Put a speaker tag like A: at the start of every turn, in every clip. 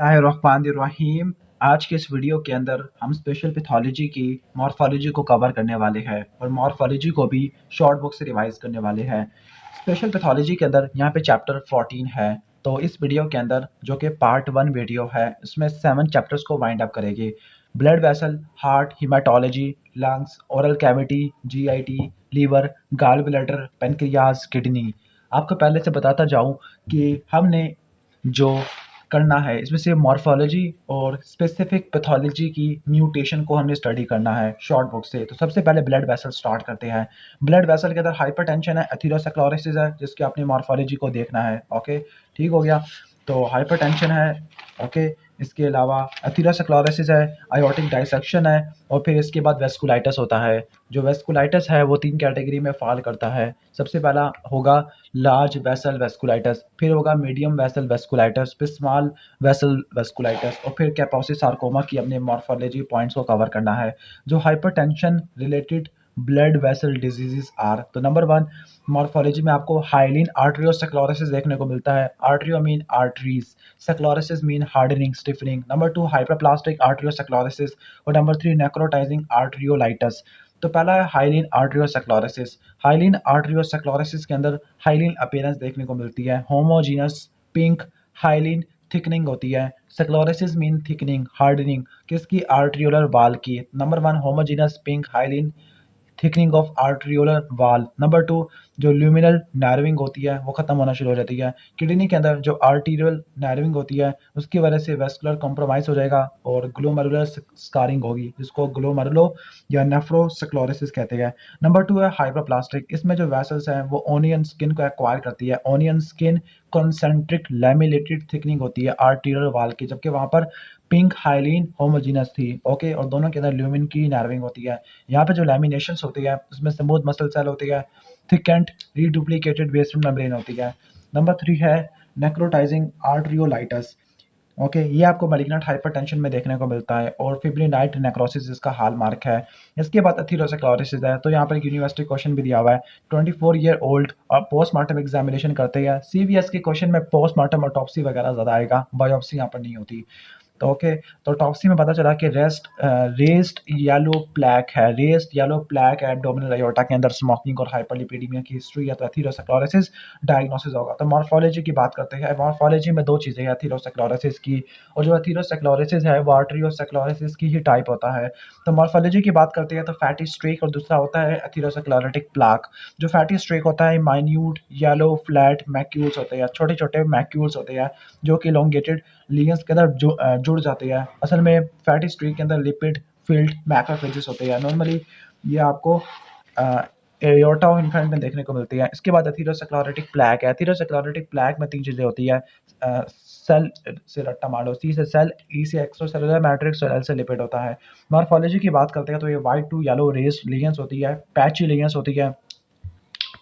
A: बिस्मिल्लाहिर्रहमानिर्रहीम। आज के इस वीडियो के अंदर हम स्पेशल पैथोलॉजी की मॉर्फोलॉजी को कवर करने वाले हैं और मॉर्फोलॉजी को भी शॉर्ट बुक से रिवाइज करने वाले हैं। स्पेशल पैथोलॉजी के अंदर यहाँ पे चैप्टर 14 है। तो इस वीडियो के अंदर जो कि पार्ट 1 वीडियो है उसमें 7 चैप्टर्स को वाइंड अप करेंगे। Blood vessel, heart, haematology, lungs, oral cavity, GIT, liver, gall bladder, pancreas, kidney. आपको पहले से बताता जाऊँ कि हमने जो करना है इसमें से मॉर्फोलॉजी और स्पेसिफिक पैथोलॉजी की म्यूटेशन को हमने स्टडी करना है शॉर्ट बुक से। तो सबसे पहले ब्लड वेसल स्टार्ट करते हैं। ब्लड वेसल के अंदर हाइपरटेंशन है, एथेरोस्क्लेरोसिस है, जिसकी अपनी मॉर्फोलॉजी को देखना है। ओके, ठीक हो गया। तो हाइपरटेंशन है, ओके। इसके अलावा एथेरोस्क्लेरोसिस है, आयोटिक डाइसेक्शन है, और फिर इसके बाद वेस्कुलाइटिस होता है। जो वेस्कुलाइटिस है वो 3 कैटेगरी में फॉल करता है। सबसे पहला होगा लार्ज वेसल वेस्कुलाइटिस, फिर होगा मीडियम वेसल वेस्कुलाइटिस, फिर स्मॉल वेसल वेस्कुलाइटिस, और फिर कैपोसिस सार्कोमा की अपने मॉर्फोलॉजी पॉइंट्स को कवर करना है। जो hypertension related blood vessel diseases are, तो नंबर 1 मॉर्फोलॉजी में आपको हाइलिन आर्टरियोस्क्लेरोसिस देखने को मिलता है। Arterio mean arteries, sclerosis mean hardening stiffening. Number 2 hyperplastic arteriosclerosis, और नंबर 3 नेक्रोटाइजिंग आर्टरियोलाइटिस। तो पहला है हाइलिन आर्टरियोस्क्लेरोसिस। हाइलिन आर्टरियोस्क्लेरोसिस के अंदर हाइलिन अपीयरेंस देखने को मिलती है, होमोजीनस पिंक हाइलिन थिकनिंग होती है। स्क्लेरोसिस मीन थिकनिंग हार्डनिंग किसकी? आर्ट्रियोलर वाल की। Number 1 homogeneous pink hyaline thickening of arteriolar wall. Number 2 जो ल्यूमिनल नैरोइंग होती है वो खत्म होना शुरू हो जाती है। किडनी के अंदर जो आर्टीरियल नैरोइंग होती है उसकी वजह से वेस्कुलर कॉम्प्रोमाइज हो जाएगा और ग्लोमेरुलर स्कारिंग होगी, जिसको ग्लोमेरुलो या नेफ्रोस्क्लेरोसिस कहते हैं। नंबर 2 है हाइपरप्लास्टिक। इसमें जो वेसल्स हैं वो ओनियन स्किन को एक्वायर करती है। ओनियन स्किन कॉन्सेंट्रिक लैमिलेटेड थिकनिंग होती है आर्टीरियल वाल की, जबकि वहाँ पर पिंक हाइलिन होमोजीनस थी। ओके, और दोनों के अंदर ल्यूमिन की नैरोइंग होती है। यहाँ पे जो लैमिनेशंस होती है उसमें स्मूथ मसल सेल होती है, थिक एंड रीडुप्लीकेटेड बेसमेंट मेम्ब्रेन होती है। नंबर 3 है नेक्रोटाइजिंग आर्टरियोलाइटिस। ओके, ये आपको मैलिग्नेंट हाइपरटेंशन में देखने को मिलता है और फिब्रिनाइट नेक्रोसिस इसका हाल मार्क है। इसके बाद एथेरोस्क्लेरोसिस है। तो यहाँ पर एक यूनिवर्सिटी क्वेश्चन भी दिया हुआ है। 24 ईयर ओल्ड और पोस्टमार्टम एग्जामिनेशन करते हैं। सीवीएस के क्वेश्चन में पोस्टमार्टम ऑटोप्सी वगैरह ज़्यादा आएगा, बायोप्सी यहाँ पर नहीं होती। तो ओके, तो टॉप्सी में पता चला कि रेस्ड येलो प्लैक है। रेस्ड येलो प्लैक एब्डोमिनल अयोर्टा के अंदर स्मोकिंग और हाइपरलिपिडीमिया की हिस्ट्री या तो एथेरोस्क्लेरोसिस डायग्नोसिस होगा। तो मॉर्फोलॉजी की बात करते हैं। मॉर्फोलॉजी में 2 चीज़ें हैं एथेरोस्क्लेरोसिस की, और जो एथेरोस्क्लेरोसिस है वो आर्टरियोस्क्लेरोसिस की ही टाइप होता है। तो मॉर्फोलॉजी की बात करते हैं तो फैटी स्ट्रेक और दूसरा होता है एथेरोस्क्लेरोटिक प्लाक। जो फैटी स्ट्रेक होता है माइन्यूट येलो फ्लैट मैक्यूल्स होते हैं, छोटे-छोटे मैक्यूल्स होते हैं जो कि इलोंगेटेड लीनियंस के अंदर जुड़ जाते हैं। असल में फैटी स्ट्रीक के अंदर लिपिड फिल्ड मैक्रोफेजेस होते हैं। नॉर्मली ये आपको एयोर्टा ऑफ इन्फेंट में देखने को मिलती है। इसके बाद एथेरोस्क्लेरोटिक प्लैक है। एथेरोस्क्लेरोटिक प्लैक में 3 चीज़ें होती है। सेल से रट्टा मार लो, सी से सेल, ई से एक्स्ट्रासेलुलर मैट्रिक्स और एल से लिपिड होता है। मॉर्फोलॉजी की बात करते हैं तो ये white to yellow raised lesions होती है, पैची लीनियंस होती है।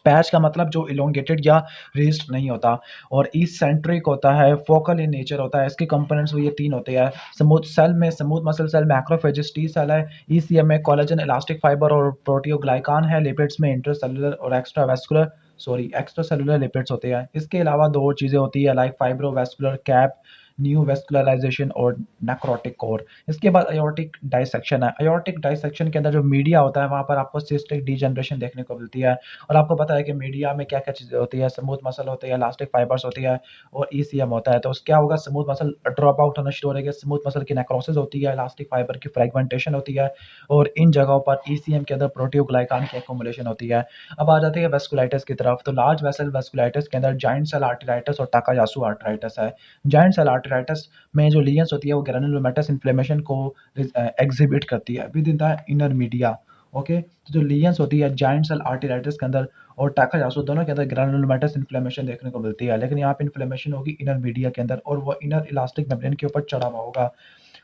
A: पैच का मतलब जो इलोंगेटेड या रेस्ड नहीं होता, और इसेंट्रिक होता है, फोकल इन नेचर होता है। इसके कंपोनेंट्स ये 3 होते हैं। स्मूथ सेल में smooth muscle cell, macrophages, T cell है। ईसीएम में कोलेजन, इलास्टिक फाइबर और प्रोटियोग्लाइकान है। लिपिड्स में इंट्रासेलुलर और एक्स्ट्रा सेलुलर लिपिड्स होते हैं। इसके अलावा 2 और चीज़ें होती है like fibrovascular cap, new vascularisation और नेक्रोटिक कोर। इसके बाद अयोर्टिक डाइसेक्शन है। अयोर्टिक डाइसेक्शन के अंदर जो मीडिया होता है वहाँ पर आपको सिस्टिक डीजनरेशन देखने को मिलती है। और आपको पता है कि मीडिया में क्या-क्या चीज़ें होती है, स्मूथ मसल होती है, इलास्टिक फाइबर्स होती है और ईसीएम होता है। तो क्या होगा, स्मूथ मसल ड्रॉप आउट होना शुरू हो जाएगा, स्मूथ मसल की नेक्रोसिस होती है, इलास्टिक फाइबर की फ्रेगमेंटेशन होती है, और इन जगहों पर ईसीएम के अंदर प्रोटियोग्लाइकान की एक्युमुलेशन होती है। अब आ जाते हैं वेस्कुलाइटिस की तरफ। तो लार्ज वेसल वेस्कुलाइटिस के अंदर जाइंट सेल आर्टेराइटिस और टाकायासु आर्टेराइटिस है। जाइंट सेल आर्टेराइटिस में जो लीजन्स होती है वो ग्रैनुलोमेटस इन्फ्लेमेशन को एग्जिबिट करती है with in the inner media. Okay, तो जो लीजन्स होती है जाइंट सेल आर्टेराइटिस के अंदर और टाकायासु दोनों के अंदर ग्रैनुलोमेटस इन्फ्लेमेशन देखने को मिलती है, लेकिन यहाँ पे इन्फ्लेमेशन होगी इनर मीडिया के अंदर और वो इनर इलास्टिक मेम्ब्रेन के ऊपर चढ़ा हुआ होगा।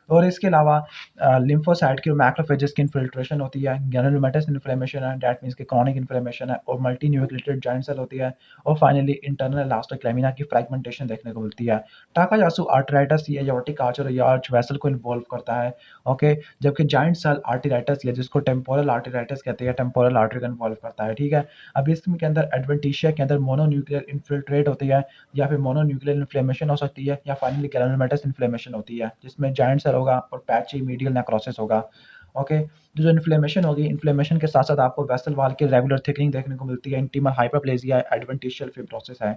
A: और इसके अलावा लिम्फोसाइट की और मैक्रोफेजेस की इन्फिल्ट्रेशन होती है, ग्रैनुलोमेटस इन्फ्लेमेशन है, दैट मीन्स कि क्रॉनिक इन्फ्लेमेशन है, और मल्टी न्यूक्लिएटेड जॉइंट सेल होती है, और फाइनली इंटरनल इलास्टिक लैमिना की फ्रैगमेंटेशन देखने को मिलती है। टाकायासु आर्टराइटिस ये एओर्टिक आर्च और आर्च वेसल को इन्वॉल्व करता है, ओके, जबकि जॉइंट सेल आर्टेराइटिस या जिसको टेम्पोरल आर्टेराइटिस कहते हैं, टेम्पोरल आर्टरी को इन्वॉल्व करता है, ठीक है। अब इसके अंदर एडवेंटिशिया के अंदर मोनोन्यूक्लियर इन्फिल्ट्रेट होती है, या फिर मोनोन्यूक्लियर इन्फ्लेमेशन हो सकती है, या फाइनली ग्रैनुलोमेटस इन्फ्लेमेशन होती है, जिसमें जॉइंट सेल होगा और पैची मीडियल नेक्रोसिस होगा, ओके। तो जो इन्फ्लेमेशन होगी, इन्फ्लेमेशन के साथ साथ आपको वेसल वॉल की रेगुलर थिकनिंग देखने को मिलती है, इंटीमल हाइपरप्लेजिया, एडवेंटिशियल फिब्रोसिस है।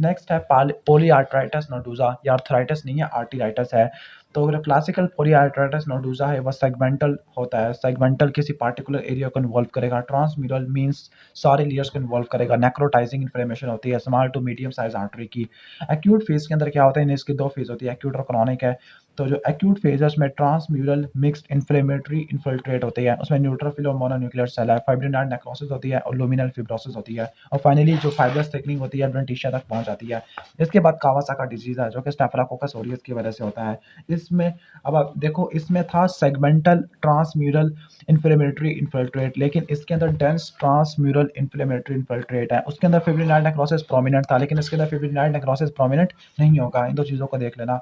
A: नेक्स्ट है पॉलीआर्थराइटिस नोडुजा, या आर्थराइटिस नहीं है, आर्टराइटिस है। तो अगर क्लासिकल पॉलीआर्थराइटिस नोडुजा है, वह सेगमेंटल होता है, सेगमेंटल किसी पार्टिकुलर एरिया को इन्वॉल्व करेगा, ट्रांसम्यूरल मींस सारे लेयर्स को इन्वॉल्व करेगा, नेक्रोटाइजिंग इन्फ्लेमेशन होती है small to medium size artery की। एक्यूट फेज के अंदर क्या होता है, इसकी दो फेज होती है, एक्यूट और क्रॉनिक है। तो जो एक्यूट फेज है उसमें ट्रांसम्यूरल मिक्स्ड इन्फ्लेमेटरी इन्फिल्ट्रेट होते हैं, उसमें न्यूट्रोफिल और मोनोन्यूक्लियर सेल है, फाइब्रिनोइड नेक्रोसिस होती है और लुमिनल फिब्रोसिस होती है, और फाइनली जो फाइब्रस थिकनिंग होती है एडवेंटिशिया तक पहुंच जाती है। इसके बाद कावासाका डिजीज है, जो कि स्टेफिलोकोकस ऑरियस की वजह से होता है। इसमें अब आप देखो, इसमें था सेगमेंटल ट्रांसम्यूरल इन्फ्लेमेटरी इन्फिल्ट्रेट, लेकिन इसके अंदर डेंस ट्रांसम्यूरल इन्फ्लेमेटरी इन्फिल्ट्रेट है। उसके अंदर फिब्रिनोइड नेक्रोसिस प्रोमिनेंट था, लेकिन इसके अंदर फिब्रिनोइड नेक्रोसिस प्रोमिनेंट नहीं होगा। इन दो चीज़ों को देख लेना।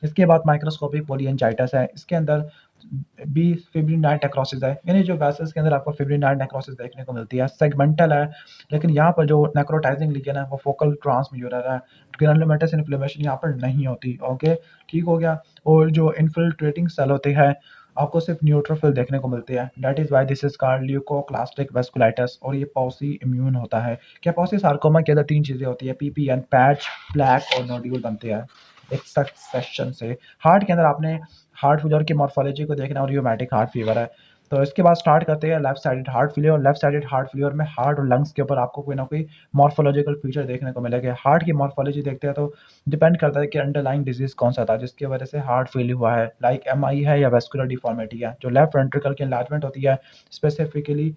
A: इसके बाद माइक्रोस्कोपिक पोलियंजाइटिस है, इसके अंदर बी फिब्रिनोइड नेक्रोसिस है, यानी जो वेसल्स के अंदर आपको फिब्रिनोइड नेक्रोसिस देखने को मिलती है, सेगमेंटल है, लेकिन यहाँ पर जो नेक्रोटाइजिंग लीजन है वो फोकल ट्रांसम्यूरल है, ग्रैनुलोमेटस इन्फ्लेमेशन यहाँ पर नहीं होती, ओके, ठीक हो गया। और जो इन्फिल्ट्रेटिंग सेल होते हैं आपको सिर्फ न्यूट्रोफिल देखने को मिलते हैं, that is why this is called leukocytoclastic vasculitis, और ये पॉसी इम्यून होता है। क्या पॉसी सार्कोमा के अंदर तीन चीजें होती है, पीपीएन, पैच, प्लैक और नोड्यूल बनते हैं एक सेक्शन से। हार्ट के अंदर आपने हार्ट फेलियर की मॉर्फोलॉजी को देखना, और रियोमैटिक हार्ट फीवर है। तो इसके बाद स्टार्ट करते हैं left sided heart failure. Left sided heart failure में हार्ट और लंग्स के ऊपर आपको कोई ना कोई मॉर्फोलॉजिकल फीचर देखने को मिलेगा। हार्ट की मॉर्फोलॉजी देखते हैं तो डिपेंड करता है कि अंडरलाइंग डिजीज कौन सा था जिसकी वजह से हार्ट फेल हुआ है, लाइक एमआई है या वेस्कुलर डिफॉर्मिटी है। जो लेफ्ट वेंट्रिकल की एनलार्जमेंट होती है स्पेसिफिकली,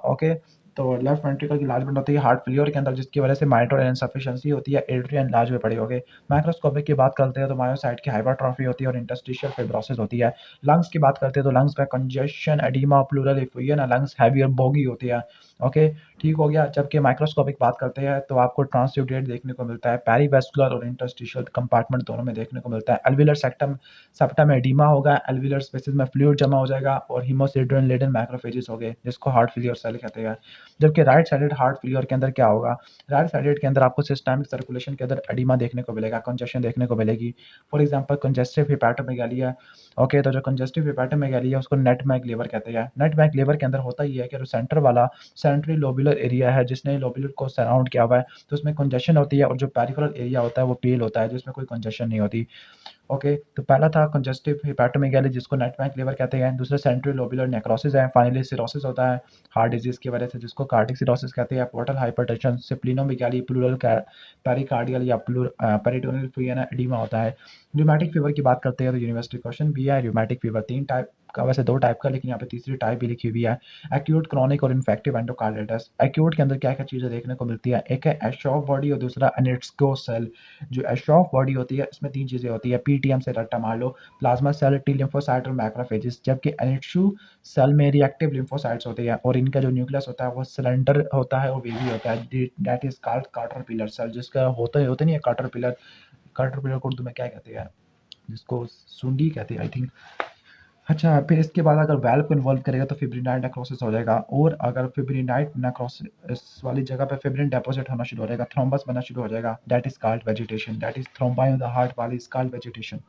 A: ओके, तो लेफ्ट वेंट्रिकल की एनलार्जमेंट होती है हार्ट फेलियर के अंदर, जिसकी वजह से माइट्रल इनसफिशिएंसी होती है, एट्रिया एनलार्ज में पड़ी होगी। माइक्रोस्कोपिक की बात करते हैं तो मायोसाइट की हाइपरट्रॉफी होती है और इंटरस्टिशियल फिब्रोसिस होती है। लंग्स की बात करते हैं तो लंग्स में congestion, oedema, pleural effusion, lungs heavy और बोगी होती है, ओके, ठीक हो गया। जबकि माइक्रोस्कोपिक बात करते हैं तो आपको ट्रांसयूडेट देखने को मिलता है, पेरीवेस्कुलर और इंटरस्टिशियल कंपार्टमेंट दोनों में देखने को मिलता है। एल्विलर सेप्टम में एडिमा होगा, एल्विलर स्पेसिस में फ्लूइड जमा हो जाएगा, और हीमोसिडोन लेडन मैक्रोफेजेस हो गए, जिसको हार्ट फेलियर सेल कहते हैं। जबकि राइट साइडेड हार्ट फेलियर के अंदर क्या होगा, राइट साइडेड के अंदर आपको सिस्टमिक सर्कुलेशन के अंदर एडिमा देखने को मिलेगा, कंजेशन देखने को मिलेगी। फॉर एग्जांपल कंजेस्टिव हिपैटोमेगाली है, ओके, तो जो कंजेस्टिव हिपैटोमेगाली है उसको नेटमैग लीवर कहते हैं। नेटमैग लीवर के अंदर होता ही है कि जो सेंटर वाला सेंट्री लोबुलर एरिया है जिसने लोबुलर को सराउंड किया हुआ है, तो उसमें कंजेशन होती है, और जो पेरिफेरल एरिया होता है वो पेल होता है जिसमें कोई कंजेशन नहीं होती, ओके। तो पहला था कंजेस्टिव हिपैटोमेगाली जिसको नेटमैग लीवर कहते हैं, दूसरा सेंट्रल लोबुलर नेक्रोसिस है, फाइनली सिरोसिस होता है हार्ट डिजीज की वजह से जिसको कार्डिक सिरोसिस कहते हैं, portal hypertension, splenomegaly, pleural pericardial या पेरिटोनियल एडिमा होता है। र्यूमेटिक फीवर की बात करते हैं तो यूनिवर्सिटी क्वेश्चन भी है, र्यूमेटिक फीवर तीन टाइप का, वैसे दो टाइप का, लेकिन यहाँ पे तीसरी टाइप भी लिखी हुई है, एक्यूट, क्रॉनिक और इन्फेक्टिव एंडोकार्डाइटिस। एक्यूट के अंदर क्या क्या चीज़ें देखने को मिलती है, एक है एशॉफ बॉडी और दूसरा एनिट्सको सेल। जो एशॉफ बॉडी होती है इसमें तीन चीज़ें होती है, पीटीएम से रट्टा मार लो, प्लाज्मा सेल, टी लिम्फोसाइट और मैक्रोफेजेस। जबकि एनिट्सू सेल में रिएक्टिव लिम्फोसाइट्स होते हैं, और इनका जो न्यूक्लियस होता है वो सिलेंडर होता है और वेवी होता है, that is called caterpillar cell, जिसका होते नहीं है कैटरपिलर। कैटरपिलर को उर्दू में क्या कहते हैं, जिसको सुंडी कहते हैं आई थिंक। अच्छा, फिर इसके बाद अगर वैल्व को इन्वॉल्व करेगा तो फिब्रिनोइड नेक्रोसिस हो जाएगा, और अगर फिब्रिनोइड नेक्रोसिस वाली जगह पे फिब्रिन डेपोजिट होना शुरू हो जाएगा, थ्रोम्बस बनना शुरू हो जाएगा, that is called vegetation, that is thrombi on the heart वाली इज कॉल्ड वेजिटेशन।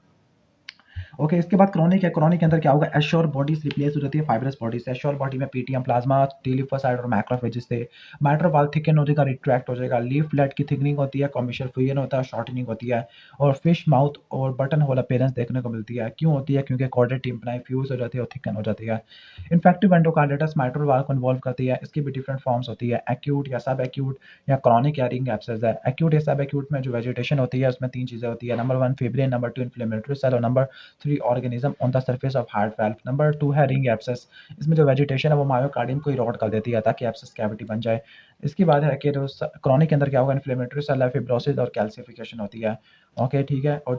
A: ओके, इसके बाद क्रॉनिक है। क्रॉनिक के अंदर क्या होगा, एश्योर बॉडीज रिप्लेस हो जाती है फाइब्रस बॉडी से। एश्योर बॉडी में पीटीएम, प्लाज्मा, टी लिम्फोसाइट और मैक्रोफेजेस से। माइट्रोवाल थिकन हो जाएगा, रिट्रैक्ट हो जाएगा। लीफ फ्लैट की थिकनिंग होती है, कॉमिशियल फ्यूजन होता है, शॉर्टनिंग होती है, और फिश माउथ और बटन होल अपीयरेंस देखने को मिलती है। क्यों होती है, क्योंकि कॉर्डेड टिम्पनाई फ्यूज हो जाती है और थिकन हो जाती है। इन्फेक्टिव एंडोकार्डाइटिस माइट्रोवाल को इन्वॉल्व करती है, इसकी भी डिफरेंट फॉर्म्स होती है, एक्यूट या सब एक्यूट या क्रॉनिक या रिंग एब्सेस है। एक्यूट या सब एक्यूट में जो वेजिटेशन होती है उसमें तीन चीजें होती है, number 1 fibrin, number 2 inflammatory cell, और number 3 organism on the surface of heart valve. Number 2 है रिंग एब्सेस, इसमें जो वेजिटेशन है वो मायोकार्डियम को इरोड कर देती है ताकि एब्सेस कैविटी बन जाए। इसके बाद है कि जो क्रॉनिक के अंदर क्या होगा, इन्फ्लेमेटरी सेल है, फिब्रोसिस और कैल्सिफिकेशन होती है। ओके, ठीक है। और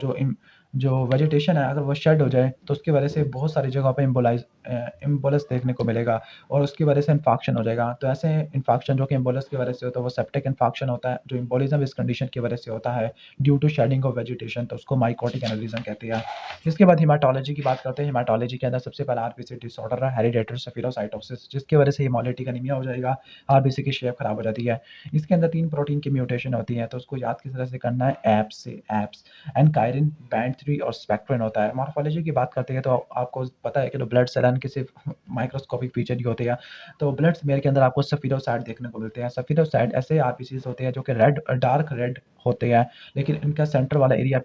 A: जो वेजिटेशन है अगर वो शेड हो जाए तो उसकी वजह से बहुत सारी जगहों पे इम्बोलस देखने को मिलेगा और उसकी वजह से इन्फेक्शन हो जाएगा। तो ऐसे इन्फेक्शन जो कि इम्बोलस की वजह से होता है वो सेप्टिक इन्फेक्शन होता है। जो इम्बोलिज्म इस कंडीशन की वजह से होता है due to shedding of vegetation, तो उसको माइकोटिक एनेरिज्म कहते हैं। इसके बाद हेमाटोलॉजी की बात करते हैं। हेमाटोलॉजी के अंदर सबसे पहला आरबीसी डिसऑर्डर है हेरिडेटरी सेफिरोसाइटोसिस, जिसकी वजह से हेमोलिटिक एनीमिया हो जाएगा, आरबीसी की शेप खराब हो जाती है। इसके अंदर 3 प्रोटीन की म्यूटेशन होती है, तो उसको याद किस तरह से करना है, एप्स एनकाइरिन, बैंड 3 और स्पेक्ट्रिन होता है। मॉर्फोलॉजी की बात करते हैं तो आपको पता है कि जो ब्लड सेल के सिर्फ माइक्रोस्कोपिक फीचर ही होते हैं। तो ब्लड स्मेयर के अंदर आपको सफिरोसाइट देखने को मिलते हैं। सफिरोसाइट ऐसे आरबीसीज होते हैं जो कि डार्क रेड होते हैं, लेकिन इनका सेंटर वाला एरिया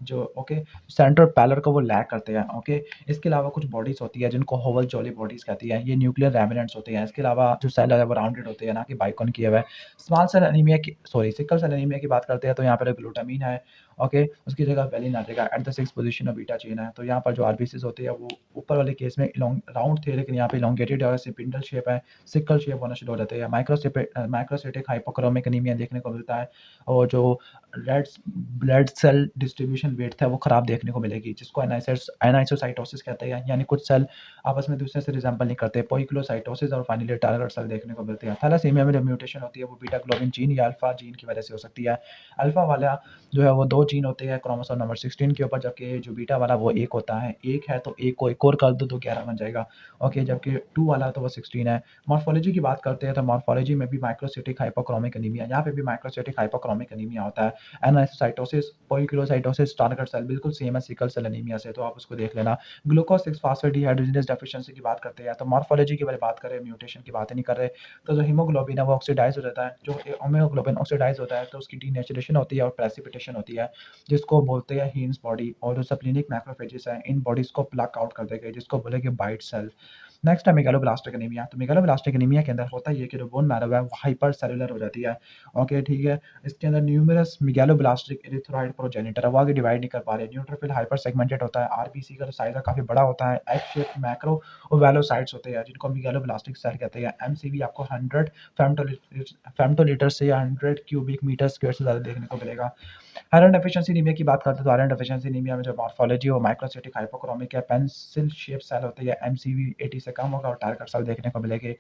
A: जो ओके सेंट्रल पैलर को वो लैक करते हैं। ओके, इसके अलावा कुछ बॉडीज होती है जिनको होवल जॉली बॉडीज कहती है, ये न्यूक्लियर रेमिनेंट्स होते हैं। इसके अलावा जो सेल है वो राउंडेड होते हैं, ना कि बाइकॉन किए हुए। स्मॉल सेल एनीमिया की सॉरी सिकल सेल एनीमिया की बात करते हैं तो यहाँ पर ग्लूटामीन है। ओके, उसकी जगह वेलिन आ जाएगा at the 6th position of beta chain है। तो यहाँ पर जो आरबीसीज होते हैं वो ऊपर वाले केस में राउंड थे, लेकिन यहाँ पे इलोंगेटेड है, सिपिंडल शेप है, सिकल शेप होना शुरू हो जाते हैं। माइक्रोसिटिक हाइपोक्रोमिक एनीमिया देखने को मिलता है और जो red blood cell distribution width है वो खराब देखने को मिलेगी, जिसको एनाइसोसाइटोसिस कहते हैं, यानी कुछ सेल आपस में दूसरे से रिजेंबल नहीं करते। पोइक्लोसाइटोसिस और फाइनली टारगेट सेल देखने को मिलते हैं। थैलासीमिया में जो म्यूटेशन होती है वो बीटा ग्लोबिन जीन या अल्फा जीन की वजह से हो सकती है। अल्फा वाला जो है वो 2 जीन होते हैं क्रोमोसोम नंबर 16 के ऊपर, जबकि जो बीटा वाला वो 1 होता है। 1 है तो 1 को एक और कर दो तो 11 बन जाएगा। ओके, जबकि 2 वाला तो वो 16 है। मॉर्फोलॉजी की बात करते हैं तो मॉर्फोलॉजी में भी माइक्रोसिटिक हाइपोक्रोमिक एनीमिया, यहाँ पे भी माइक्रोसिटिक हाइपोक्रोमिक एनीमिया होता है। एनाइसोसाइटोसिस, पॉलीक्लोसाइटोसिस, टारगेट सेल बिल्कुल सेम है सिकल सेल एनीमिया से, तो आप उसको देख लेना। ग्लूकोज 6 फास्फेट डिहाइड्रोजनेज डेफिशिएंसी की बात करते हैं तो मॉर्फोलॉजी की बात कर रहे हैं, म्यूटेशन की बात नहीं कर रहे। तो जो हीमोग्लोबिन है वो ऑक्सीडाइज हो जाता है। जो हीमोग्लोबिन ऑक्सीडाइज होता है तो उसकी डीनेचुरेशन होती है और प्रेसिपिटेशन होती है, जिसको बोलते हैं हीन्स बॉडी। और जो सप्लिनिक मैक्रोफेजेस हैं इन बॉडीज को प्लक आउट कर देंगे, जिसको बोलेंगे बाइट सेल। नेक्स्ट है मेगालोब्लास्टिक एनीमिया। तो मेगालोब्लास्टिक एनीमिया के अंदर होता ये कि जो बोन मैरो है वो हाइपर सेलुलर हो जाती है। ओके, ठीक है। इसके अंदर न्यूमरस मेगालोब्लास्टिक एरिथ्रॉइड प्रोजेनिटर है, वो आगे डिवाइड नहीं कर पा रहे। न्यूट्रोफिल हाइपर सेगमेंटेड होता है। आरबीसी का जो साइज है काफी बड़ा होता है। एग शेप मैक्रो ओवेलोसाइट्स होते हैं जिनको मेगालोब्लास्टिक सेल कहते हैं। एमसीवी आपको 100 फेम्टोलीटर से या 100 क्यूबिक मीटर स्क्वायर से ज्यादा देखने को मिलेगा। आयरन डेफिशिएंसी एनीमिया की बात करते हैं तो आयरन डेफिशिएंसी एनीमिया में जो मॉर्फोलॉजी वो माइक्रोसिटिक हाइपोक्रोमिक है, पेंसिल शेप सेल होती है, एमसीवी 80 से कम होगा और टारगेट सेल देखने को मिलेंगे।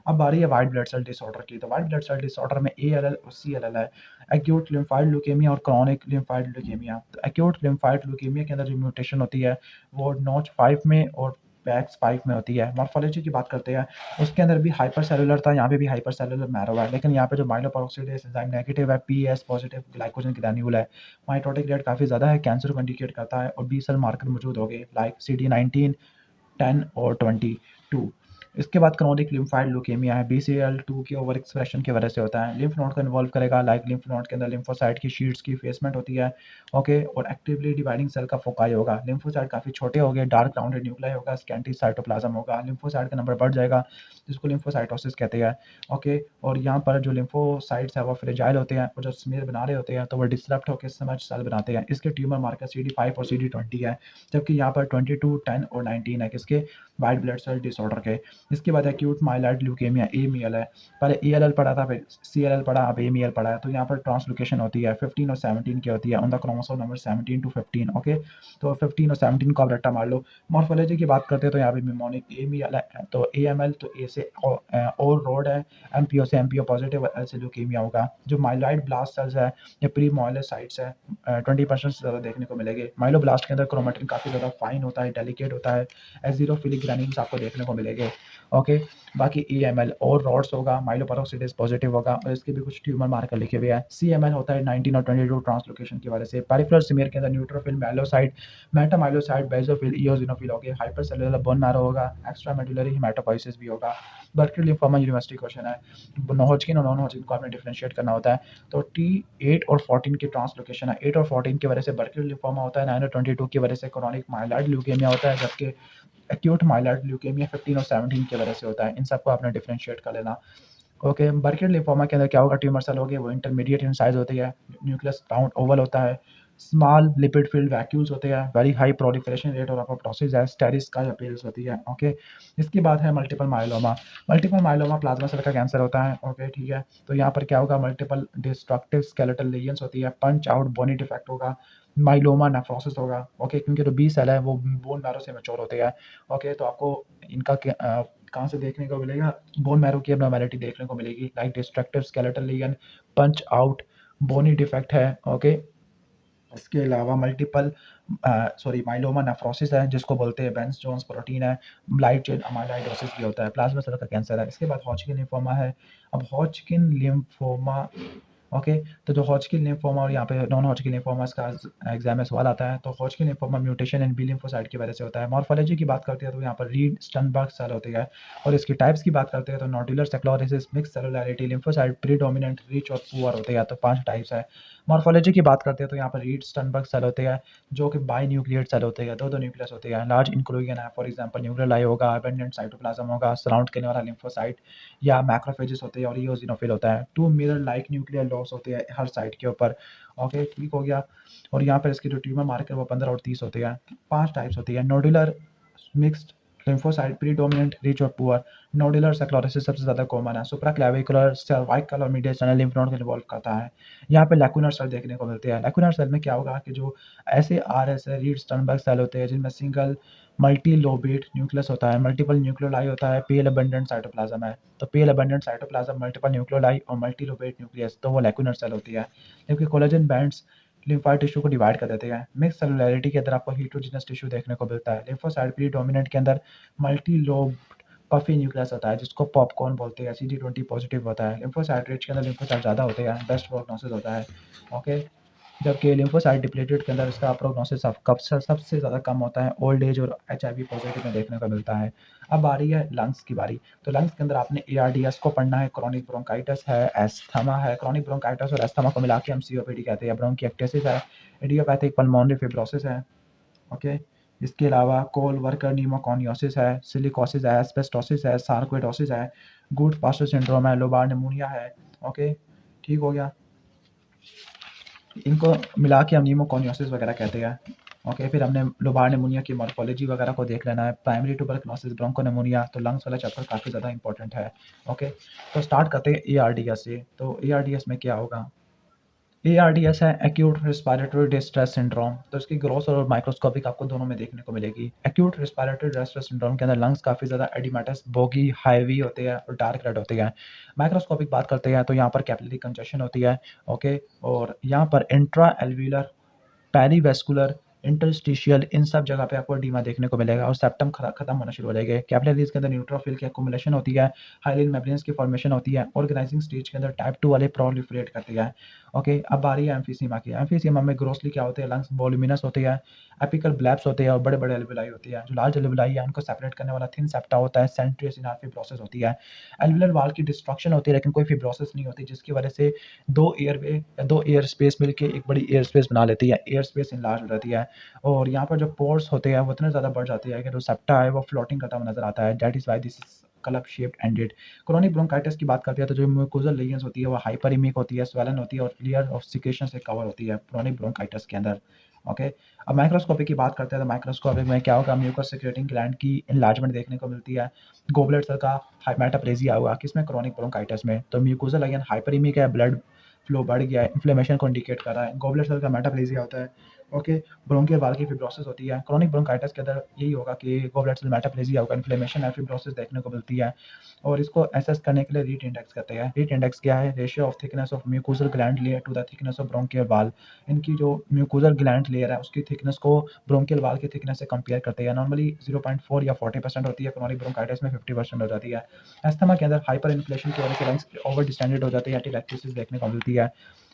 A: अब बारी है व्हाइट ब्लड सेल डिसऑर्डर की। तो व्हाइट ब्लड सेल डिसऑर्डर में एएलएल और सीएलएल है, एक्यूट लिम्फोइड ल्यूकेमिया और क्रॉनिक लिम्फोइड ल्यूकेमिया। तो एक्यूट लिम्फोइड ल्यूकेमिया के अंदर जो म्यूटेशन होती है वो नॉच 5 में और पैक्स 5 में होती है। मॉर्फोलॉजी की बात करते हैं, उसके अंदर भी हाइपर सेलुलर था, यहाँ पे भी हाइपर सेलुलर मैरो है, लेकिन यहाँ पे जो माइलोपेरोक्सीडेज एंजाइम नेगेटिव है, पीएस पॉजिटिव ग्लाइकोजन ग्रैन्यूल है, माइटोटिक रेट काफ़ी ज़्यादा है, कैंसर को इंडिकेट करता है और बी सेल मार्कर मौजूद हो गए लाइक CD19, 10 और 22। इसके बाद क्रोनिक लिम्फोइड ल्यूकेमिया है, BCL2 के ओवर एक्सप्रेशन की वजह से होता है। लिम्फ नोड को इन्वॉल्व करेगा, लाइक लिम्फ नोड के अंदर लिम्फोसाइट की शीट्स की फेसमेंट होती है। ओके, और एक्टिवली डिवाइडिंग सेल का फोकाई होगा। लिम्फोसाइट काफ़ी छोटे हो गए, डार्क राउंडेड न्यूक्लियाई होगा, स्कैंटी साइटोप्लाज्म होगा, लिम्फोसाइट का नंबर बढ़ जाएगा, जिसको लिम्फोसाइटोसिस कहते हैं। ओके, और यहाँ पर जो लिम्फोसाइट्स है वो फ्रेजाइल होते हैं और जो स्मेयर बना रहे होते हैं तो वो डिसरप्ट होकर समझ सेल बनाते हैं। इसके ट्यूमर मार्कर CD5 और CD20 है, जबकि यहाँ पर 22, 10 और 19 है, किसके, वाइट ब्लड सेल डिसऑर्डर के। इसके बाद एक्यूट माइलॉइड ल्यूकेमिया AML है, पहले ALL पढ़ा था, फिर CLL पढ़ा, अब AML पढ़ा है। तो यहाँ पर ट्रांसलोकेशन होती है 15 और 17 की होती है on the chromosome number 17 to 15। Okay, तो 15 और 17 को आप रट्टा मार लो। मॉर्फोलॉजी की बात करते हैं तो यहाँ पे निमोनिक AML है, तो AML तो A से और रोड है, MPO से MPO पॉजिटिव, L से ल्यूकेमिया होगा। जो माइलॉइड ब्लास्ट सेल्स है या प्री माइलोसाइट्स है 20% से ज़्यादा देखने को मिलेंगे। माइलोब्लास्ट के अंदर क्रोमेटिन काफ़ी ज़्यादा फाइन होता है, डेलिकेट होता है, एज़िरोफिलिक ग्रैन्यूल्स आपको देखने को मिलेंगे। ओके, बाकी EML और रॉड्स होगा, माइलोपेरोक्सीडेज पॉजिटिव होगा और इसके भी कुछ ट्यूमर मार्कर लिखे हुए हैं। CML होता है 19 और 22 ट्रांसलोकेशन की वजह से। पेरिफेरल स्मीयर के अंदर न्यूट्रोफिल, माइलोसाइट, मेटामाइलोसाइट, बेसोफिल, इओसिनोफिल हो गए, हाइपर सेलुलर बोन मैरो होगा, एक्स्ट्रा मेडुलरी हेमाटोपोइसिस भी होगा। बर्किल लिम्फोमा यूनिवर्सिटी क्वेश्चन है, नॉन-हॉजकिन और नॉन-हॉजकिन को आपने डिफरेंशिएट करना होता है। तो T8 और 14 की ट्रांसलोकेशन है, 8 और 14 की वजह से बर्किल लिम्फोमा होता है, 9 और 22 की वजह से क्रोनिक माइलॉइड ल्यूकेमिया होता है, जबकि एक्यूट माइलॉइड ल्यूकेमिया 15 और 17 की वजह से होता है। इन सबको आपने डिफरेंशिएट कर लेना। ओके, बर्किल लिम्फोमा के अंदर क्या होगा, ट्यूमर सेल होगी वो इंटरमीडिएट इन साइज होती है, न्यूक्लियस राउंड ओवल होता है, स्मॉल लिपिड फिल्ड वैक्यूल्स होते हैं, वेरी हाई प्रोलिफरेशन रेट और अपोप्टोसिस है, स्टेरिस का अपीयरेंस होती है। ओके, इसके बाद है multiple myeloma. Multiple myeloma plasma cell का कैंसर होता है। ओके, ठीक है। तो यहाँ पर क्या होगा, मल्टीपल डिस्ट्रक्टिव स्केलेटल लेजन्स होती है, पंच आउट बोनी डिफेक्ट होगा, माइलोमा नेफ्रोसिस होगा। ओके, क्योंकि जो बी सेल है वो बोन मैरो से मैच्योर होते हैं। ओके, तो आपको इनका कहाँ से देखने को मिलेगा, बोन मैरो की एबनॉर्मेलिटी देखने को मिलेगी, like destructive skeletal lesion, punch out bony defect है। ओके, इसके अलावा मल्टीपल माइलोमा नेफ्रोसिस है, जिसको बोलते हैं बेंस जोन्स प्रोटीन है, लाइट चेन अमाइलाइडोसिस भी होता है, प्लाज्मा सेल का कैंसर है। इसके बाद हॉजकिन लिम्फोमा है। अब हॉजकिन लिम्फोमा, ओके, तो जो हॉजकिन लिम्फोमा और यहाँ पे नॉन हॉजकिन लिम्फोमा का एग्जाम में सवाल आता है, तो Hodgkin lymphoma mutation in B lymphocyte की वजह से होता है। मॉर्फोलॉजी की बात करते हैं तो यहाँ पर रीड स्टनबर्ग सेल होती है, और इसकी टाइप्स की बात करते हैं तो nodular sclerosis, mixed cellularity, lymphocyte predominant, rich और पुअर होते हैं। तो 5 टाइप्स है। मॉर्फोलॉजी की बात करते हैं तो यहाँ पर रीड स्टनबर्ग सेल होते हैं, जो कि बाई न्यूक्लियेट सेल होते हैं, दो न्यूक्लियस होते हैं, लार्ज इंक्लूजन है, फॉर एग्जांपल न्यूक्लियर आई होगा, अबेंडेंट साइटोप्लाज्म होगा, सराउंड करने वाला लिम्फोसाइट या मैक्रोफेजेस होते हैं, और इओसिनोफिल होता है। 2 मिरर लाइक न्यूक्लियर लॉस होते हैं हर साइड के ऊपर। ओके, ठीक हो गया। और यहाँ पर इसके जो ट्यूमर मार्कर वो 15 और 30 होते हैं। 5 टाइप्स होती है, nodular, mixed, lymphocyte predominant, rich और पुअर। नोडुलर सेक्लोरेसिस सबसे ज़्यादा कॉमन है, सुप्राक्लेविकुलर, सर्वाइकल और मीडियल चैनल लिम्फ नोड को इन्वॉल्व करता है। यहाँ पे लैकुनर सेल देखने को मिलते हैं। लैकुनर सेल में क्या होगा कि जो ऐसे आरएस है, रीड स्टर्नबर्ग सेल होते हैं, जिनमें सिंगल मल्टी लोबेट न्यूक्लियस होता है, मल्टीपल न्यूक्लियोलाई होता है, पेल अबंडेंट साइटोप्लाज्म है। तो पेल अबंडेंट साइटोप्लाज्म, मल्टीपल न्यूक्लियोलाई और मल्टी लोबेट न्यूक्लियस, तो वो लैकुनर सेल होती है। जबकि कोलेजन बैंड्स लिम्फोइड टिश्यू को डिवाइड कर देते हैं। मिक्स सेलुलैरिटी के अंदर आपको हेटेरोजेनस टिश्यू देखने को मिलता है। लिम्फोसाइट प्रीडोमिनेंट के अंदर मल्टी लोब पफी न्यूक्लियस होता है, जिसको पॉपकॉर्न बोलते हैं, CD20 पॉजिटिव होता है। लिम्फोसाइट रिच के अंदर लिम्फोसाइट ज़्यादा होते हैं, बेस्ट प्रोग्नोसिस होता है। ओके, जबकि लिम्फोसाइट डिप्लेटेड के अंदर इसका प्रोग्नोसिस सबसे ज़्यादा कम होता है, ओल्ड एज और HIV पॉजिटिव में देखने को मिलता है। अब आ रही है लंग्स की बारी। तो लंग्स के अंदर आपने ARDS को पढ़ना है, क्रॉनिक ब्रोंकाइटिस है, एस्थमा है। क्रॉनिक ब्रोंकाइटिस और एस्थमा को मिला के हम COPD कहते हैं। ब्रोंकिएक्टेसिस है, इडियोपैथिक पल्मोनरी फिब्रोसिस है। ओके, इसके अलावा कोल वर्कर न्यूमोकॉनियोसिस है, सिलिकोसिस है, एस्बेस्टोसिस है, सार्कोइडोसिस है, गुड पास्टर सिंड्रोम है, लोबार निमोनिया है। ओके, ठीक हो गया। इनको मिला के हम न्यूमोकॉनियोसिस वगैरह कहते हैं। ओके, फिर हमने लोबार निमोनिया की मॉर्फोलॉजी वगैरह को देख लेना है, प्राइमरी ट्यूबरकुलोसिस, ब्रोंकोनिमोनिया। तो लंग्स वाला चैप्टर काफ़ी ज़्यादा इंपॉर्टेंट है। ओके, तो स्टार्ट करते हैं ARDS से। तो ARDS में क्या होगा, ARDS है एक्यूट रिस्पिरेटरी डिस्ट्रेस सिंड्रोम। तो इसकी ग्रॉस और माइक्रोस्कोपिक आपको दोनों में देखने को मिलेगी। एक्यूट रिस्पिरेटरी डिस्ट्रेस सिंड्रोम के अंदर लंग्स काफ़ी ज़्यादा एडिमेटस, बोगी, हाईवी होते हैं और डार्क रेड होते हैं। माइक्रोस्कोपिक बात करते हैं तो यहाँ पर कैपिलरी कंजेशन होती है। ओके, और यहाँ पर इंट्रा एल्वियुलर, पेरीवेस्कुलर, इंटरस्टिशियल, इन सब जगह पे आपको एडीमा देखने को मिलेगा और सेप्टम खत्म होना शुरू हो जाएगा। कैपिलरीज के अंदर न्यूट्रोफिल की एक्युमुलेशन होती है, हाइलिन मेम्ब्रेन्स की फॉर्मेशन होती है, ऑर्गेनाइजिंग स्टेज के अंदर टाइप 2 वाले प्रोलिफरेट करती है। ओके, अब आ रही है एम्फीसीमा की। एम्फीसीमा में ग्रोसली क्या होते हैं, लंग्स वॉल्यूमिनस होते हैं, एपिकल ब्लैप्स होते हैं और बड़े बड़े एल्विलाई होती है। जो लार्ज एल्विलाई है उनको सेपरेट करने वाला थिन सेप्टा होता है, सेंट्रियस इनर फिब्रोसिस होती है। एल्विलर वाल की डिस्ट्रक्शन होती है लेकिन कोई फिब्रोसिस नहीं होती, जिसकी वजह से दो एयर स्पेस मिलके एक बड़ी एयर स्पेस बना लेती है, एयर स्पेस इनलार्ज हो जाती है। और यहाँ पर जो पोर्स होते हैं वो इतने ज़्यादा बढ़ जाते हैं कि जो सेप्टा है वो फ्लोटिंग करता हुआ नजर आता है। That is why this is club shaped ended. Chronic bronchitis की बात करते हैं तो जो म्यूकोजल लीजन्स होती है वो हाइपरइमिक होती है, स्वेलन होती है और क्लियर ऑफ सिकेशन से कवर होती है क्रोनिक ब्रोंकाइटिस के अंदर। ओके, अब माइक्रोस्कोपी की बात करते हैं तो माइक्रोस्कोपिक में क्या होगा, म्यूकस सिक्रेटिंग ग्लैंड की इनलार्जमेंट देखने को मिलती है। गोबलेट सेल का मेटाप्लेजिया होगा किसमें, क्रोनिक ब्रोंकाइटिस में। तो म्यूकोजल अगेन हाइपरइमिक है, ब्लड फ्लो बढ़ गया है, इन्फ्लेमेशन को इंडिकेट कर रहा है। गोबलेट सेल का मेटाप्लेजिया होता है। ओके, ब्रोंकियल वाल की फिब्रोसिस होती है। क्रोनिक ब्रोंकाइटिस के अंदर यही होगा कि गोबलेट सेल मेटाप्लेजिया होगा, इन्फ्लेमेशन है, फिब्रोसिस देखने को मिलती है। और इसको एसेस करने के लिए रीट इंडेक्स कहते हैं। रीट इंडेक्स क्या है, ratio of thickness of mucosal gland layer to the thickness of bronchial wall. इनकी जो म्यूकोजल ग्लैंड लेयर है उसकी थिकनेस को ब्रोंकियल वाल की थिकनेस से कंपेयर करते हैं। नॉर्मली 0.4 या 40% होती है, क्रोनिक ब्रोंकाइटिस में 50% हो जाती है। अस्थमा के अंदर हाइपर इन्फ्लेशन की वजह से लंग्स ओवर डिस्टेंडेड हो जाते हैं, टेलेक्टेसिस देखने को मिलती है,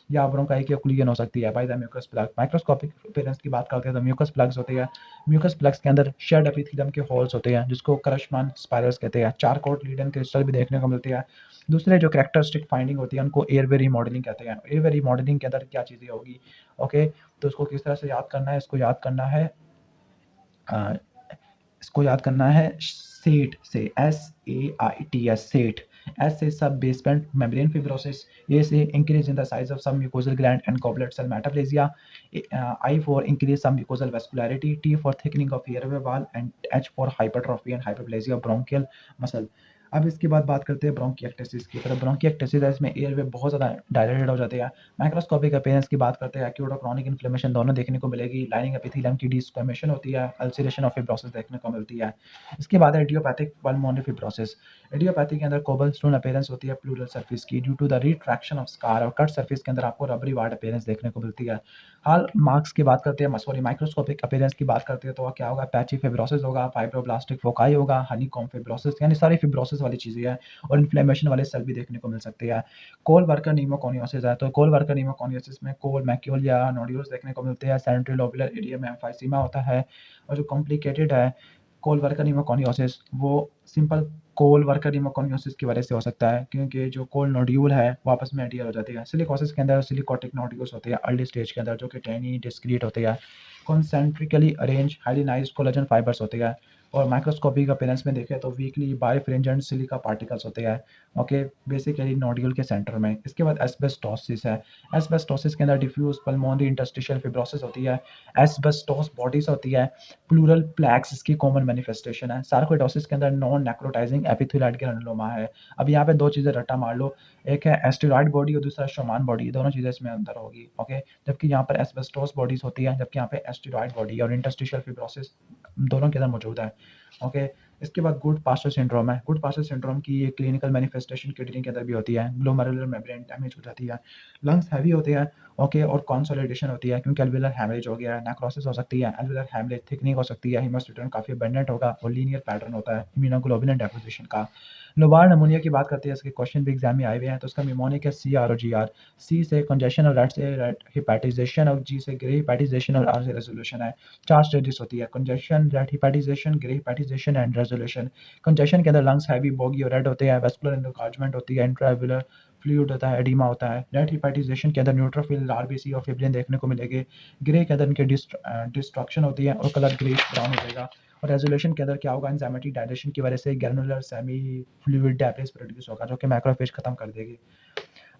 A: या ब्रोंकाई की ओक्लूजन हो सकती है by the mucus plug. Microscopic appearance की बात करते हैं तो म्यूकस प्लग्स होते हैं। म्यूकस प्लग्स के अंदर शेड एपिथेलियम के होल्स होते हैं जिसको करशमान स्पाइरल्स कहते हैं। चारकोट लीडन क्रिस्टल भी देखने को मिलती है। दूसरे जो कैरेक्टरिस्टिक फाइंडिंग होती है उनको एयरवे रिमॉडलिंग कहते हैं। एयरवे रिमॉडलिंग के अंदर क्या चीज़ें होगी, ओके, तो इसको किस तरह से याद करना है, इसको याद करना है सेट से, SAIT, सेट। S से sub-basement membrane fibrosis. A से increase in the size of submucosal gland and goblet cell metaplasia. I for increase submucosal vascularity. T for thickening of airway wall and H for hypertrophy and hyperplasia of bronchial muscle. अब इसके बाद बात करते हैं bronchiectasis की। तो bronchiectasis है, इसमें एयरवे बहुत ज़्यादा डायलेटेड हो जाते हैं। माइक्रोस्कोपिक अपीयरेंस की बात करते हैं, एक्यूट और क्रॉनिक इन्फ्लेमेशन दोनों देखने को मिलेगी। लाइनिंग एपिथेलियम की डिस्क्वेमेशन होती है, अल्सरेशन ऑफ फिब्रोसिस देखने को मिलती है। इसके बाद है इडियोपैथिक पल्मोनरी फिब्रोसिस। इडियोपैथी के अंदर कोबल स्टोन अपीयरेंस होती है प्लूरल सरफेस की due to the retraction of scar, और कट सरफेस के अंदर आपको रबरी वार्ड अपीयरेंस देखने को मिलती है। हाल मार्क्स की बात करते हैं, सॉरी माइक्रोस्कोपिक अपीयरेंस की बात करते हैं तो क्या होगा, पैची फिब्रोसिस होगा, फाइब्रोब्लास्टिक फोकाई होगा, हनीकॉम फिब्रोसिस, यानी सारी फिब्रोसिस वाली चीज़ें हैं, और इन्फ्लेमेशन वाले सेल भी देखने को मिल सकते हैं। कोल वर्कर नीमोकोनियोसिस है, तो कोल वर्कर नीमोकोनियोसिस में कोल मैक्यूल या नोड्यूल्स देखने को मिलते हैं। सेंट्रल लोबुलर एरिया में एम्फाइसीमा होता है, और जो कॉम्प्लिकेटेड है कोल वर्कर नीमोकोनियोसिस, वो सिंपल कोल वर्कर नीमोकोनियोसिस की वजह से हो सकता है, क्योंकि जो कोल नोड्यूल है वो आपस में एडियर हो जाती है। सिलिकोसिस के अंदर सिलिकोटिक नोड्यूल्स होते हैं अर्ली स्टेज के अंदर, जो कि टेनी डिस्क्रीट होते हैं, कॉन्सेंट्रिकली अरेंज हाइलिनाइज्ड कोलेजन फाइबर्स होते हैं। और माइक्रोस्कोपिक अपीयरेंस में देखें तो वीकली बायफ्रिंजेंट सिलिका पार्टिकल्स होते हैं, ओके, बेसिकली नोड्यूल के सेंटर में। इसके बाद एस्बेस्टोसिस है। एस्बेस्टोसिस के अंदर डिफ्यूज पल्मोनरी इंटरस्टिशियल फिब्रोसिस होती है, एस्बेस्टोस बॉडीज होती है, प्लूरल प्लैक्स इसकी कॉमन मैनिफेस्टेशन है। सार्कोइडोसिस के अंदर नॉन नेक्रोटाइजिंग एपिथेलियल ग्रैनुलोमा है। अब यहाँ पे दो चीज़ें रट्टा मार लो, एक है एस्टेरॉइड बॉडी और दूसरा शोमान बॉडी, दोनों चीज़ें इसमें अंदर होगी, ओके। जबकि यहाँ पर एस्बेस्टोस बॉडीज होती है, जबकि यहाँ पे एस्टेरॉइड बॉडी और इंटरस्टिशियल फिब्रोसिस दोनों के अंदर मौजूद है, ओके। इसके बाद गुड पास्चर सिंड्रोम है। गुड पास्चर सिंड्रोम की ये क्लिनिकल मैनिफेस्टेशन किडनी के अंदर भी होती है, ग्लोमेरुलर मेम्ब्रेन डैमेज हो जाती है, लंग्स हैवी होते हैं, ओके, और कंसोलिडेशन होती है क्योंकि एल्वियुलर हैमरेज हो गया है, नेक्रोसिस हो सकती है, एल्वियुलर हैमरेज थिकनिंग हो सकती है, हीमोसिस्टोन काफ़ी अबंडेंट होगा और लीनियर पैटर्न होता है इम्यूनोग्लोबुलिन डेपोजिशन का। लोबार नमूनिया की बात करते हैं, इसके क्वेश्चन भी एग्जाम में आए हुए हैं। तो उसका निमोनिक है सी आर और जी आर। सी से कंजेशन और रेड से रेड हिपैटाइजेशन, और जी से ग्रे हिपैटाइजेशन, और आर से रेजोल्यूशन है। 4 स्टेजेस होती है, congestion, red hepatization, grey hepatization and resolution. Congestion के अंदर लंग्स हैवी, बॉगी और रेड होते हैं, वेस्कुलर एनलार्जमेंट होती है, इंट्रावेलर फ्लूइड होता है, एडिमा होता है। रेड हिपैटाइजेशन के अंदर न्यूट्रोफिल, आरबीसी और फिब्रिन देखने को मिलेंगे। ग्रे के अंदर इनके डिस्ट्रक्शन होती है और कलर ग्रे ब्राउन हो जाएगा। और रेजोल्यूशन के अंदर क्या होगा, एंजाइमेटिक डायलेशन की वजह से granular semi fluid debris produce होगा, जो कि मैक्रोफेज खत्म कर देगी।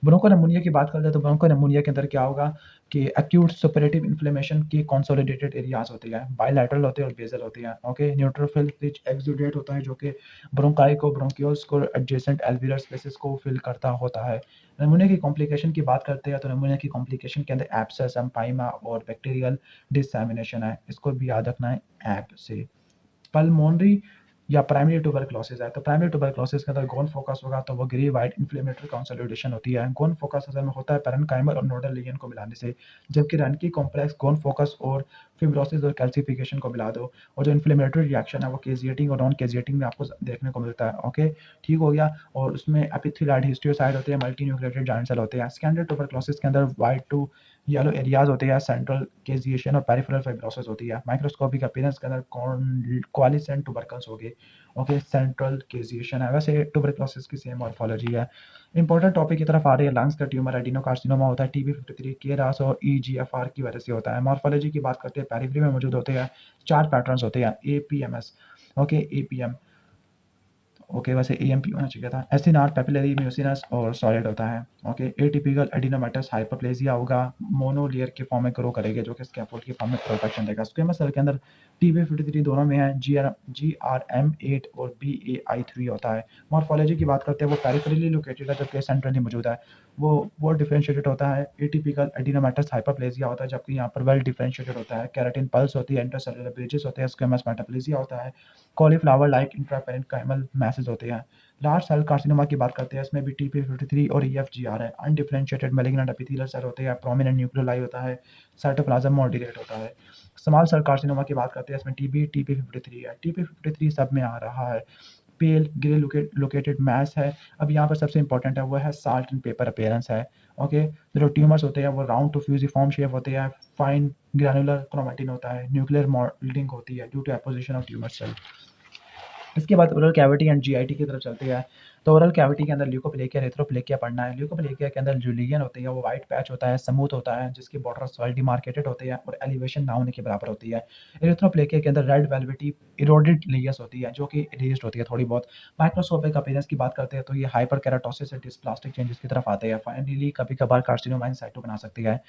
A: ब्रोंकोनिमोनिया की बात करते हैं तो ब्रोंकोनिमोनिया के अंदर क्या होगा कि एक्यूट सपरेटिव इन्फ्लेमेशन की कंसोलिडेटेड एरियाज होती है, बायलैटरल होते हैं और बेसल होती हैं, ओके। न्यूट्रोफिल रिच एक्सुडेट होता है, जो कि ब्रोंकाई को, ब्रोंकियोल्स को, एडजेसेंट एल्वियुलर स्पेसेस को फिल करता होता है। नमूने की कॉम्प्लिकेशन की बात करते हैं तो नमूने की कॉम्प्लिकेशन के अंदर एब्सेस, एम्पाइमा और बैक्टीरियल डिसएमिनेशन है, इसको भी याद रखना है ऐप से। पल्मोनरी या प्राइमरी ट्यूबरक्लोसिस है, तो प्राइमरी ट्यूबरक्लोसिस के अंदर गोन फोकस होगा तो वो ग्रे वाइट इन्फ्लेमेटरी कंसोलिडेशन होती है। गोन फोकस असल में होता है पैरेन्काइमल और नोडल लीजन को मिलाने से, जबकि रनकी कॉम्प्लेक्स गोन फोकस और फिब्रोसिस और कैल्सिफिकेशन को मिला दो, और जो इन्फ्लेमेटरी रिएक्शन है वो केजिएटिंग और नॉन केजिएटिंग में आपको देखने को मिलता है, ओके, ठीक हो गया। और उसमें एपिथेलियाइड हिस्टियोसाइड होते हैं, मल्टी न्यूक्लिएटेड जाइंट सेल होते हैं। स्कैंडल ट्यूबरक्लोसिस के अंदर वाइट टू येलो एरियाज होते हैं, सेंट्रल केजिएशन और पेरिफेरल फाइब्रोसिस होती है। माइक्रोस्कोपिक अपीयरेंस के अंदर क्वालिसेंट ट्यूबरकल्स हो गए, ओके, सेंट्रल केजिएशन है। वैसे ट्यूबरक्लोसिस की सेम मॉर्फोलॉजी है। इंपॉर्टेंट टॉपिक की तरफ आ रही है, लंग्स का ट्यूमर एडिनोकार्सिनोमा होता है TB53 केरास और EGFR की वजह से होता है। मॉर्फोलॉजी की बात करते हैं, पेरिफेरी में मौजूद होते हैं 4 पैटर्न्स होते हैं, APMS, ओके, APM, ओके, वैसे AMP होना चाहिए था। एसिनार पेपिलरी म्यूसिनस और सॉलिड होता है, ओके। एटिपिकल एडिनोमेटस हाइपरप्लेजिया होगा, मोनोलेयर के फॉर्म में ग्रो करेगा, जो कि स्कैफोल्ड के फॉर्म में प्रोटेक्शन देगा। स्क्वेमस सेल के अंदर TB53 दोनों में है, GRM8 और BAI3 होता है। मॉर्फोलॉजी की बात करते हैं, वो पेरिफेरली लोकेटेड है जबकि सेंट्रली मौजूद है। वो डिफरेंशिएटेड होता है, एटिपिकल एडिनोमेटस हाइपरप्लेजिया होता है, जबकि यहाँ पर वेल डिफरेंशिएटेड होता है। केराटिन पल्स होती है, इंटरसेलुलर ब्रिजेस होते हैं, स्क्वेमस मेटाप्लेजिया होता है, कॉलीफ्लावर लाइक इंट्रापेरेन्काइमल मैसेज होते हैं। लार्ज सेल कार्सिनोमा की बात करते हैं, इसमें भी TP53 और EFGR है। अनडिफरेंशिएटेड मैलिग्नेंट एपिथेलियल सेल होते हैं, प्रोमिनेंट न्यूक्लियोलाई होता है, साइटोप्लाज्म मॉड्यूलेट होता है। स्मॉल सेल कार्सिनोमा की बात करते हैं, इसमें TP53 है। TP53 सब में आ रहा है, पेल ग्रे लोकेटेड मैस है। अब यहाँ पर सबसे इंपॉर्टेंट है वो है साल्ट एंड पेपर अपीयरेंस है, ओके। जो ट्यूमर्स होते हैं वो राउंड टू फ्यूजिफॉर्म शेप होते हैं, फाइन ग्रैनुलर क्रोमैटिन होता है, न्यूक्लियर मोल्डिंग होती है due to apposition of tumour cell. इसके बाद ओरल कैविटी एंड जीआईटी की तरफ चलते हैं। तो ओरल कैविटी के अंदर ल्यूकोप्लेकिया, रेट्रोप्लेकिया पढ़ना है। ल्यूकोप्लेकिया के अंदर जो लीजन होती है वो वाइट पैच होता है, स्मूथ होता है, जिसकी बॉर्डर्स वेल डिमार्केटेड होती है और एलिवेशन ना होने के बराबर होती है। एरिथ्रोप्लेकिया के अंदर रेड वेलवेटी इरोडेड लेयर्स होती है जो कि इरेज्ड होती है थोड़ी बहुत। माइक्रोस्कोपिक अपीयरेंस की बात करते हैं तो ये हाइपर केराटोसिस से डिस्प्लास्टिक चेंजेस की तरफ आते हैं। फाइनली कभी कभार कार्सिनोमा इन साइटो बना सकती है।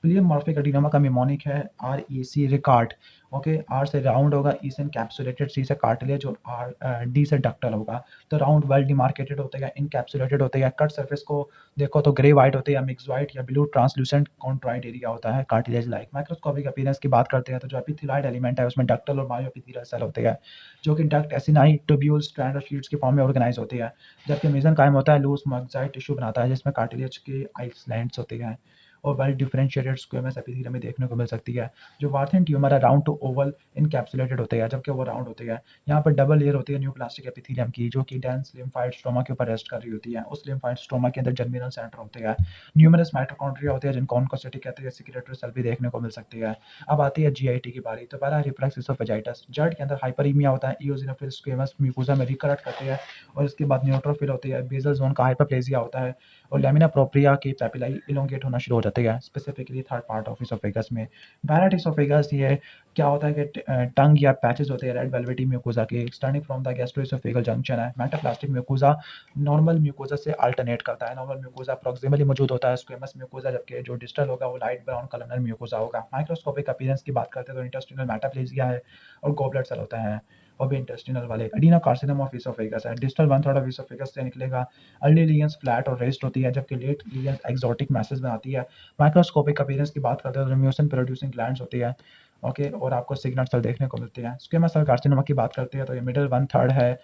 A: प्लियमॉर्फिक एडिनोमा का निमोनिक है REC रिकार्ड। ओके, आर से राउंड होगा, ई से इनकैप्सुलेटेड, सी से कार्टिलेज और डी से डक्टल होगा। तो राउंड वेल डिमार्केटेड होते हैं, इनकैप्सुलेटेड होते हैं। कट सरफेस को देखो तो ग्रे वाइट होते हैं, मिक्स वाइट या ब्लू ट्रांसलूसेंट कॉन्ट्राइड एरिया होता है कार्टिलेज लाइक। माइक्रोस्कोपिक अपीयरेंस की बात करते हैं तो जो एपिथेलाइड एलिमेंट है उसमें डक्टल और मायोएपिथेलियल सेल होते हैं जो कि डक्ट एसिनाई ट्यूब्यूल स्ट्रैंड और शीट्स के फॉर्म में ऑर्गेनाइज होती है। जबकि मेसेनकाइम होता है लूज मॉक्साइट टिश्यू बनाता है जिसमें कार्टिलेज के आइसलैंड्स होते हैं और वेल डिफरेंशिएटेड स्क्वेमस एपिथेलियम में देखने को मिल सकती है। जो वार्थेन ट्यूमर है राउंड टू ओवल इनकैप्सुलेटेड होते हैं जबकि वो राउंड होते हैं। यहाँ पर डबल लेयर होती है न्यूप्लास्टिक एपिथेलियम की जो कि डेंस लिम्फाइड स्ट्रोमा के ऊपर रेस्ट कर रही होती है। उस लिम्फाइड स्ट्रोमा के अंदर जर्मिनल सेंटर होते हैं। न्यूमरस माइटोकॉन्ड्रिया होते हैं जिनको ऑन्कोसाइटिक कहते हैं, सेक्रेटरी सेल भी देखने को मिल सकती है। अब आती है जीआईटी की बारी। तो पहला रिफ्लक्स इसोफेजाइटिस, जर्ट के अंदर हाइपरीमिया होता है, इओसिनोफिल स्क्वेमस म्यूकोसा में रिकरेक्ट करते हैं और इसके बाद न्यूट्रोफिल होती है, बेसल जोन का हाइपरप्लेजिया होता है और लैमिना प्रोप्रिया की पैपिलाई इलोंगेट होना शुरू हो जाती है, specifically third part of oesophagus में। बैरेट इसोफेगस ये क्या होता है कि टंग या पैचेस होते हैं रेड वेलवेटी म्यूकोसा के, extending from the gastroesophageal junction है। मेटाप्लास्टिक म्यूकोसा नॉर्मल म्यूकोसा से अल्टरनेट करता है। नॉर्मल म्यूकोसा प्रॉक्सिमली मौजूद होता है स्क्वेमस म्यूकोसा, जबकि जो डिस्टल होगा वो लाइट ब्राउन कलर म्यूकोसा होगा। माइक्रोस्कोपिक अपीयरेंस की बात करते हैं तो इंटेस्टिनल मेटाप्लेजिया है और गोबलेट सेल होता है और भी इंटेस्टिनल वाले। एडिनोकार्सिनोमा ऑफ इसोफेगस है, distal one third of oesophagus से निकलेगा। अर्ली लीजन्स फ्लैट और रेस्ट होती है जबकि लेट लीजन्स एक्सोटिक मैसेज बनाती है। माइक्रोस्कोपिक अपीयरेंस की बात करते हैं तो म्यूसिन प्रोड्यूसिंग ग्लैंड्स होती है। ओके, और आपको सिग्नल सेल देखने को मिलते हैं। स्क्वेमस सेल कार्सिनोमा की बात करते हैं तो ये मिडिल वन थर्ड है,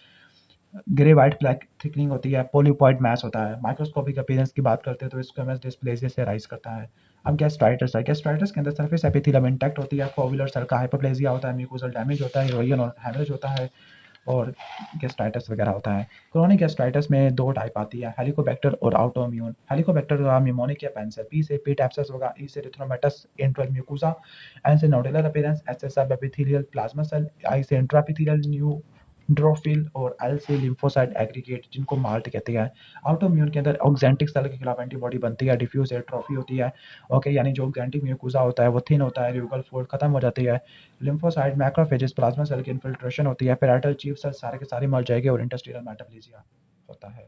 A: ग्रे वाइट ब्लैक थिकनिंग होती है, पोलीपॉइड मैस होता है। माइक्रोस्कोपिक अपीयरेंस की बात करते हैं तो स्क्वेमस डिस्प्लेसिया से राइज करता है। अब गैस्ट्राइटिस है, गैस्ट्राइटिस के अंदर सरफेस एपिथेलियम इंटैक्ट होती है, फोवुलर सेल का हाइपरप्लेजिया होता है, म्यूकोसल डैमेज होता है, इरोजन और हैमरेज होता है और गैस्ट्राइटिस वगैरह होता है। क्रोनिक गैस्ट्राइटिस में दो टाइप आती है, हेलिकोबैक्टर और ऑटोइम्यून। हेलिकोबैक्टर होगा निमोनिक या पेंसिल, पी से पीट एब्सेस होगा, ई से एरिथ्रोमेटस इंट्रल म्यूकोसा, एन से नोडुलर अपीयरेंस, एस से सब एपिथेलियल प्लाज्मा सेल, आई से इंट्राएपिथेलियल न्यूट्रोफिल और एल से लिम्फोसाइट एग्रीगेट जिनको माल्ट कहते हैं। ऑटोइम्यून के अंदर ऑक्जेंटिक सेल के खिलाफ एंटीबॉडी बनती है, डिफ्यूज एट्रोफी होती है। ओके, यानी जो ऑक्जेंटिक म्यूकोसा होता है वो थिन होता है, ल्यूगल फोल्ड खत्म हो जाती है। लिम्फोसाइट मैक्रोफेजेस प्लाज्मा सेल की इन्फिल्ट्रेशन होती है, पेराइटल चीफ सेल सारे के सारे मर जाएंगे और इंटेस्टिनल मेटाप्लेजिया होता है।